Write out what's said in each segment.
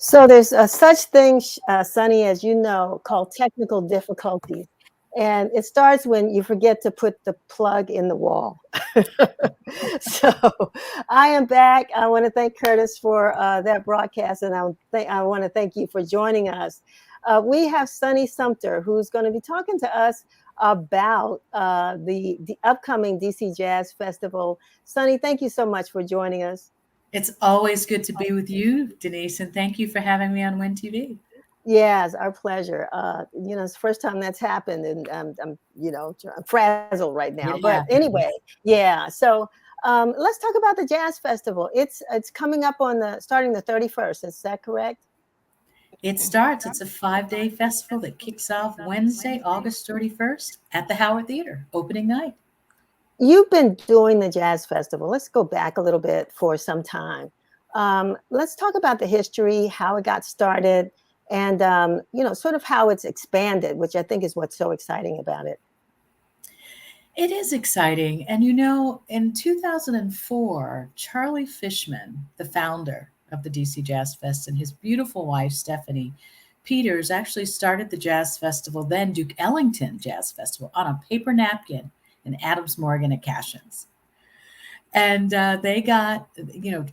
So there's such thing, Sonny, as you know, called technical difficulties. And it starts when you forget to put the plug in the wall. So I am back. I want to thank Curtis for that broadcast, and I want to thank you for joining us. We have Sonny Sumter, who's going to be talking to us about the upcoming DC Jazz Festival. Sonny, thank you so much for joining us. It's always good to be with you, Denise, and thank you for having me on Win TV. Yes, our pleasure. It's the first time that's happened, and I'm frazzled right now. But It anyway, happens. yeah. So let's talk about the jazz festival. It's coming up on the starting the 31st. Is that correct? It's a 5-day festival that kicks off Wednesday, August 31st at the Howard Theater, opening night. You've been doing the jazz festival. Let's go back a little bit for some time. Let's talk about the history, how it got started, and sort of how it's expanded, which I think is what's so exciting about it. It is exciting. And in 2004, Charlie Fishman, the founder of the DC Jazz Fest, and his beautiful wife, Stephanie Peters, actually started the Jazz Festival, then Duke Ellington Jazz Festival, on a paper napkin in Adams Morgan at Cashin's. And they got,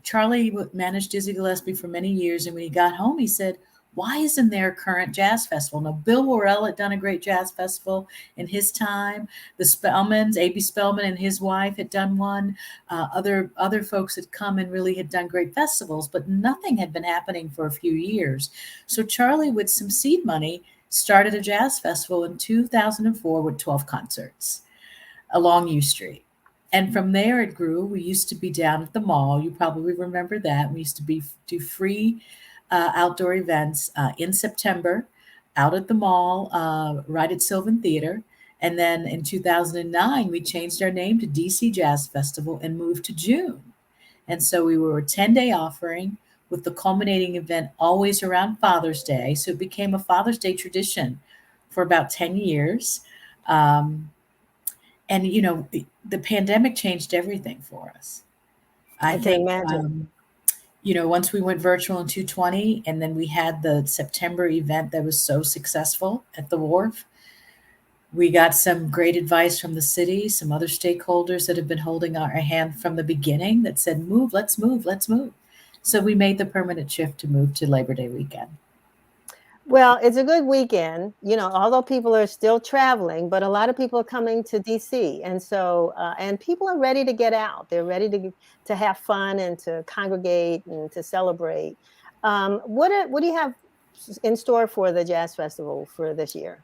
Charlie managed Dizzy Gillespie for many years. And when he got home, he said, why isn't there a current jazz festival? Now, Bill Worrell had done a great jazz festival in his time. The Spellmans, A.B. Spellman and his wife had done one. Other folks had come and really had done great festivals, but nothing had been happening for a few years. So Charlie, with some seed money, started a jazz festival in 2004 with 12 concerts along U Street. And from there it grew. We used to be down at the mall. You probably remember that. We used to do free outdoor events in September out at the mall, right at Sylvan Theater. And then in 2009, we changed our name to DC Jazz Festival and moved to June. And so we were a 10-day offering with the culminating event always around Father's Day. So it became a Father's Day tradition for about 10 years. Um, and the pandemic changed everything for us. I I can think imagine. once we went virtual in 220, and then we had the September event that was so successful at the wharf, we got some great advice from the city, some other stakeholders that have been holding our hand from the beginning that said, move, let's move, let's move. So we made the permanent shift to move to Labor Day weekend. Well, it's a good weekend, although people are still traveling, but a lot of people are coming to DC. And so, and people are ready to get out. They're ready to have fun and to congregate and to celebrate. What do you have in store for the Jazz Festival for this year?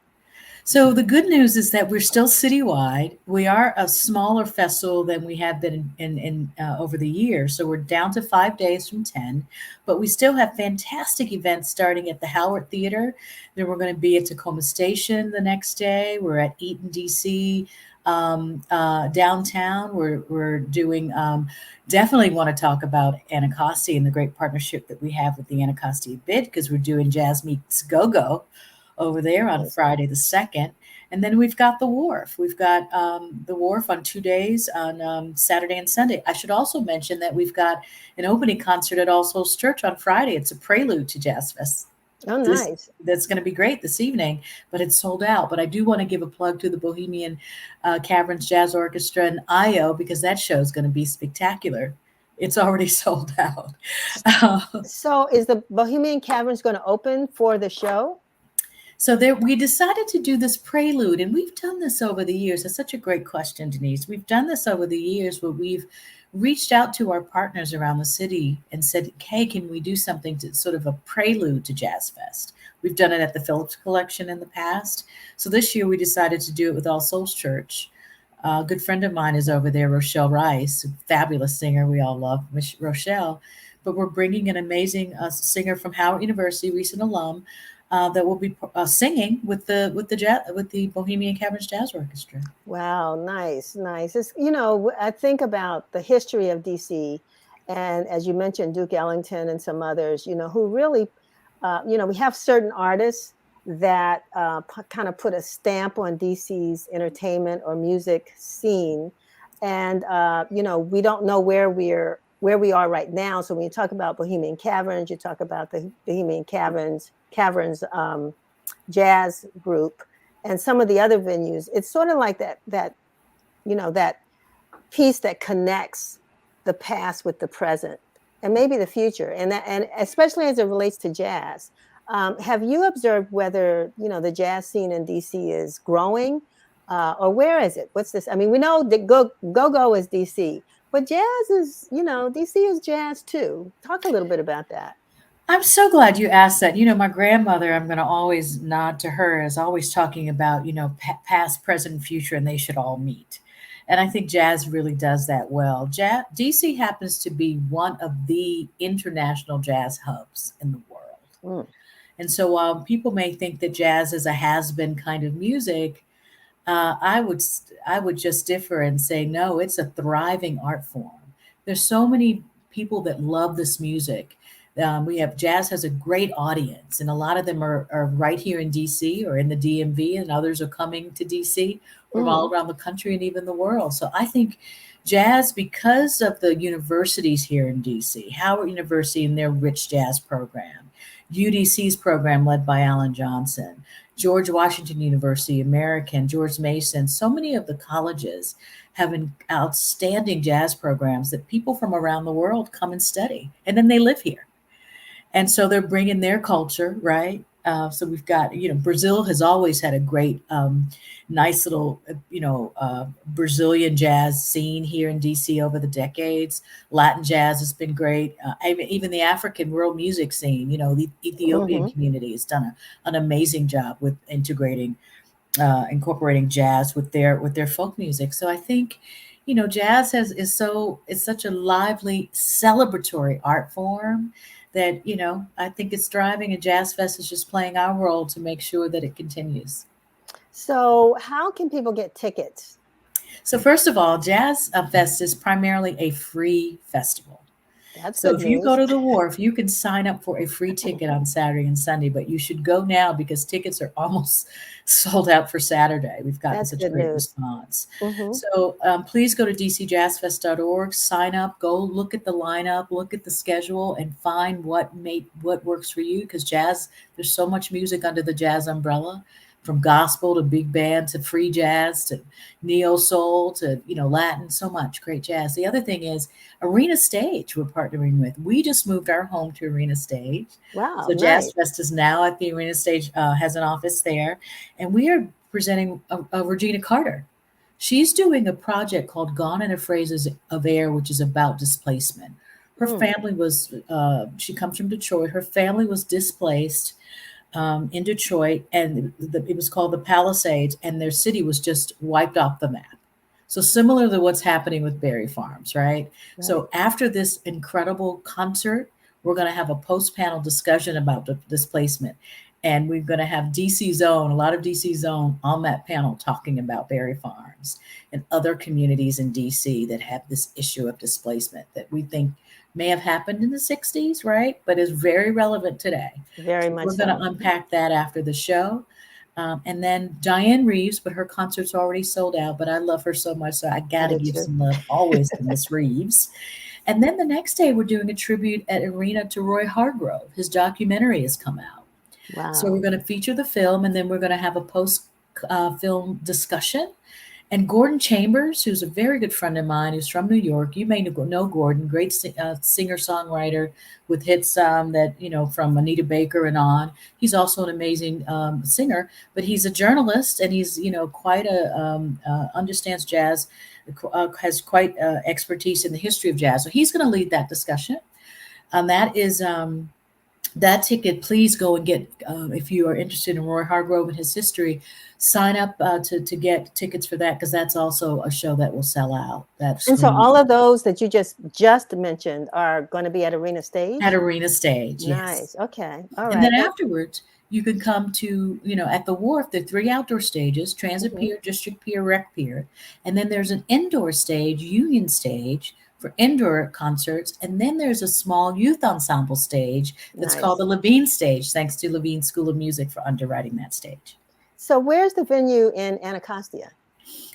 So the good news is that we're still citywide. We are a smaller festival than we have been in over the years. So we're down to 5 days from 10, but we still have fantastic events starting at the Howard Theater. Then we're going to be at Tacoma Station the next day. We're at Eaton, DC. Downtown, we're doing. Definitely want to talk about Anacostia and the great partnership that we have with the Anacostia Bid, because we're doing Jazz Meets Go Go over there on Friday the 2nd. And then we've got the Wharf. We've got the Wharf on 2 days on Saturday and Sunday. I should also mention that we've got an opening concert at All Souls Church on Friday. It's a prelude to Jazz Fest. Oh, This nice. that's going to be great this evening, but it's sold out. But I do want to give a plug to the Bohemian Caverns Jazz Orchestra and IO, because that show is going to be spectacular. It's already sold out. So is the Bohemian Caverns going to open for the show? So there, we decided to do this prelude, and we've done this over the years. That's such a great question, Denise. We've done this over the years where we've reached out to our partners around the city and said, hey, can we do something to sort of a prelude to Jazz Fest? We've done it at the Phillips Collection in the past. So this year we decided to do it with All Souls Church. A good friend of mine is over there, Rochelle Rice, a fabulous singer we all love, Rochelle. But we're bringing an amazing singer from Howard University, recent alum, that will be singing with the Bohemian Caverns Jazz Orchestra. Wow, nice, nice. I think about the history of DC, and as you mentioned, Duke Ellington and some others, who really, we have certain artists that kind of put a stamp on DC's entertainment or music scene, and we don't know where we're where we are right now. So when you talk about Bohemian Caverns, you talk about the Bohemian Caverns jazz group, and some of the other venues. It's sort of like that piece that connects the past with the present and maybe the future, and especially as it relates to jazz. Have you observed whether the jazz scene in DC is growing, or where is it? What's this? I mean, we know that go is DC, but jazz is DC is jazz too. Talk a little bit about that. I'm so glad you asked that. My grandmother, I'm going to always nod to her, is always talking about, past, present, future, and they should all meet. And I think jazz really does that well. DC happens to be one of the international jazz hubs in the world. Mm, And so while people may think that jazz is a has-been kind of music, I would just differ and say no, it's a thriving art form. There's so many people that love this music. We have jazz has a great audience, and a lot of them are right here in DC or in the DMV, and others are coming to DC from all mm, around the country and even the world. So I think jazz, because of the universities here in DC, Howard University and their rich jazz program, UDC's program led by Alan Johnson, George Washington University, American, George Mason, so many of the colleges have outstanding jazz programs that people from around the world come and study, and then they live here. And so they're bringing their culture, right? So we've got, Brazil has always had a great, nice little, Brazilian jazz scene here in DC over the decades. Latin jazz has been great. Even the African world music scene, the Ethiopian hmm community has done an amazing job with incorporating jazz with their folk music. So I think, jazz is such a lively celebratory art form that I think it's thriving, and Jazz Fest is just playing our role to make sure that it continues. So, how can people get tickets? So first of all, Jazz Fest is primarily a free festival. That's So good if you go news. to the wharf, you can sign up for a free ticket on Saturday and Sunday, but you should go now because tickets are almost sold out for Saturday. We've gotten That's such good great news. response. Hmm So please go to dcjazzfest.org, sign up, go look at the lineup, look at the schedule, and find what works for you. Because jazz, there's so much music under the jazz umbrella, from gospel to big band to free jazz to neo soul to Latin, so much great jazz. The other thing is Arena Stage we're partnering with. We just moved our home to Arena Stage. Wow, So Jazz nice. Fest is now at the Arena Stage, has an office there. And we are presenting Regina Carter. She's doing a project called Gone in a Phrases of Air, which is about displacement. Her Mm, family she comes from Detroit. Her family was displaced in Detroit, and it was called the Palisades, and their city was just wiped off the map. So similar to what's happening with Berry Farms, right? right. So after this incredible concert, we're going to have a post-panel discussion about the displacement, and we're going to have DC Zone, a lot of DC Zone on that panel talking about Berry Farms and other communities in DC that have this issue of displacement that we think may have happened in the 60s, right? But is very relevant today. Very So much we're going to so. unpack that after the show. And then Diane Reeves, but her concert's already sold out. But I love her so much, so I I got to do give too. some love always to Miss Reeves. And then the next day, we're doing a tribute at Arena to Roy Hargrove. His documentary has come out. So we're Wow. going to feature the film, and then we're going to have a post film discussion. And Gordon Chambers, who's a very good friend of mine, who's from New York. You may know Gordon, great singer songwriter with hits that from Anita Baker and on. He's also an amazing singer, but he's a journalist, and he's quite a understands jazz, has quite expertise in the history of jazz. So he's going to lead that discussion, and that is. That ticket, please go and get, if you are interested in Roy Hargrove and his history, sign up to get tickets for that, because that's also a show that will sell out. That And so screen all of those that you just mentioned are going to be at Arena at Stage? Arena Stage, yes. Nice. Okay. All And then right. Well, afterwards, you can come to, at the wharf, there are three outdoor stages: Transit mhm. Pier, District Pier, Rec Pier. And then there's an indoor stage, Union Stage, for indoor concerts. And then there's a small youth ensemble stage that's called Nice. the Levine Stage, thanks to Levine School of Music for underwriting that stage. So where's the venue in Anacostia?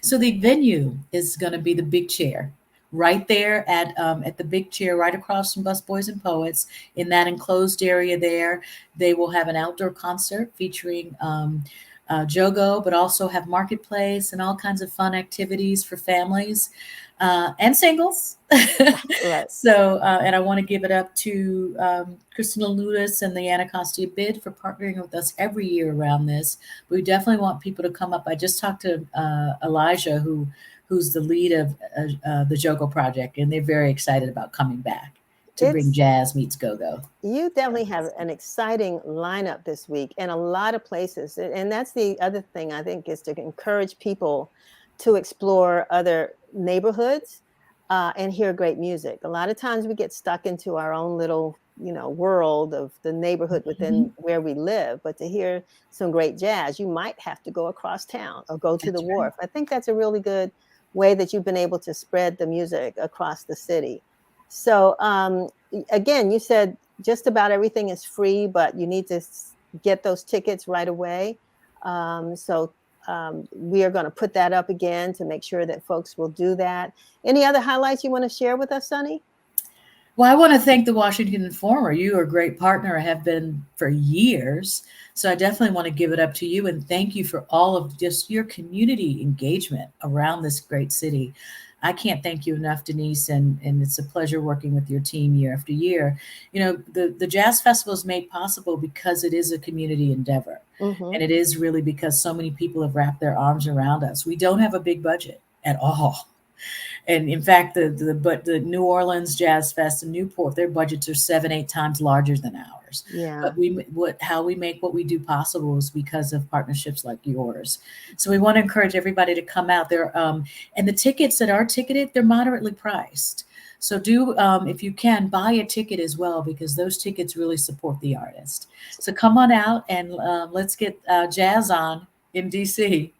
So the venue is going to be the Big Chair, right there at the big chair, right across from Busboys and Poets, in that enclosed area there. They will have an outdoor concert featuring Jogo, but also have marketplace and all kinds of fun activities for families and singles. Right. So, and I want to give it up to Christina Ludis and the Anacostia Bid for partnering with us every year around this. We definitely want people to come up. I just talked to Elijah, who's the lead of the Jogo Project, and they're very excited about coming back to bring It's jazz meets go-go. You definitely have an exciting lineup this week in a lot of places. And that's the other thing I think is to encourage people to explore other neighborhoods and hear great music. A lot of times we get stuck into our own little, world of the neighborhood Mhm. within where we live. But to hear some great jazz, you might have to go across town or go to the That's right. wharf. I think that's a really good way that you've been able to spread the music across the city. So, again, you said just about everything is free, but you need to get those tickets right away. So we are going to put that up again to make sure that folks will do that. Any other highlights you want to share with us, Sunny? Well, I want to thank the Washington Informer. You are a great partner, have been for years. So I definitely want to give it up to you and thank you for all of just your community engagement around this great city. I can't thank you enough, Denise, and it's a pleasure working with your team year after year. The Jazz Festival is made possible because it is a community endeavor. Hmm. And it is really because so many people have wrapped their arms around us. We don't have a big budget at all. And in fact, the New Orleans Jazz Fest in Newport, their budgets are 7, 8 times larger than ours. Yeah. But how we make what we do possible is because of partnerships like yours. So we want to encourage everybody to come out there. And the tickets that are ticketed, they're moderately priced. So do, if you can, buy a ticket as well because those tickets really support the artist. So come on out and let's get jazz on in DC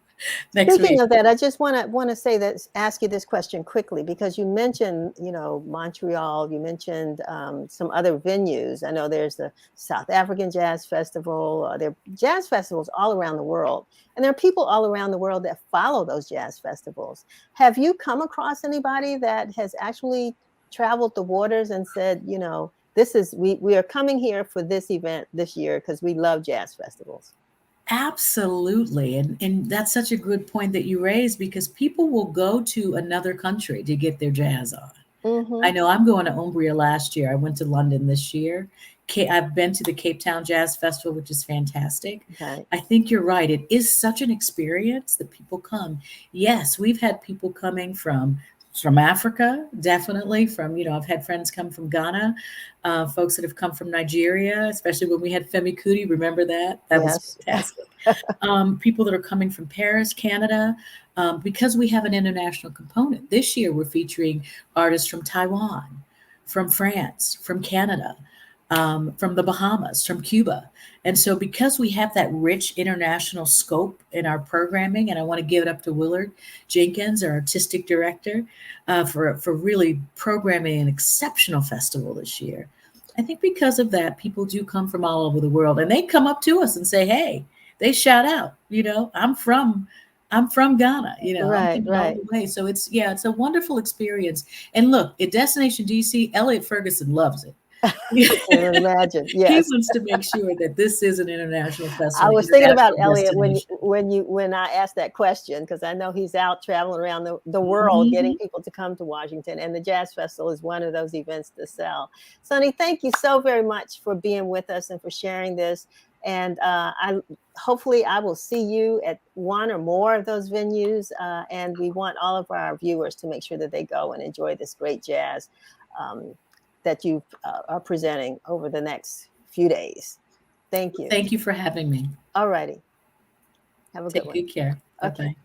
next Speaking week. of that, I just want to say that ask you this question quickly because you mentioned, Montreal. You mentioned some other venues. I know there's the South African Jazz Festival. There are jazz festivals all around the world, and there are people all around the world that follow those jazz festivals. Have you come across anybody that has actually traveled the waters and said, this is we are coming here for this event this year because we love jazz festivals? Absolutely. And that's such a good point that you raised because people will go to another country to get their jazz on. I Hmm. know I'm going to Umbria last year. I went to London this year. I've been to the Cape Town Jazz Festival, which is fantastic. Right. I think you're right. It is such an experience that people come. Yes, we've had people coming from Africa, definitely. I've had friends come from Ghana, folks that have come from Nigeria, especially when we had Femi Kuti. Remember that? That was Yes. fantastic. People that are coming from Paris, Canada, because we have an international component. This year, we're featuring artists from Taiwan, from France, from Canada, from the Bahamas, from Cuba. And so, because we have that rich international scope in our programming, and I want to give it up to Willard Jenkins, our artistic director, for really programming an exceptional festival this year. I think because of that, people do come from all over the world, and they come up to us and say, "Hey," they shout out, I'm from Ghana, I'm Right, coming all right. the way. So it's a wonderful experience. And look, at Destination DC, Elliot Ferguson loves it. I can imagine. He Yes. wants to make sure that this is an international I festival, an was thinking about international Elliot destination. when I asked that question because I know he's out traveling around the world getting Mhm. people to come to Washington, and the Jazz Festival is one of those events to sell. Sonny, thank you so very much for being with us and for sharing this. And I hopefully I will see you at one or more of those venues. And we want all of our viewers to make sure that they go and enjoy this great jazz um, that you are presenting over the next few days. Thank you. Thank you for having me. All righty. Have a good Take one. good care. Okay. Bye-bye.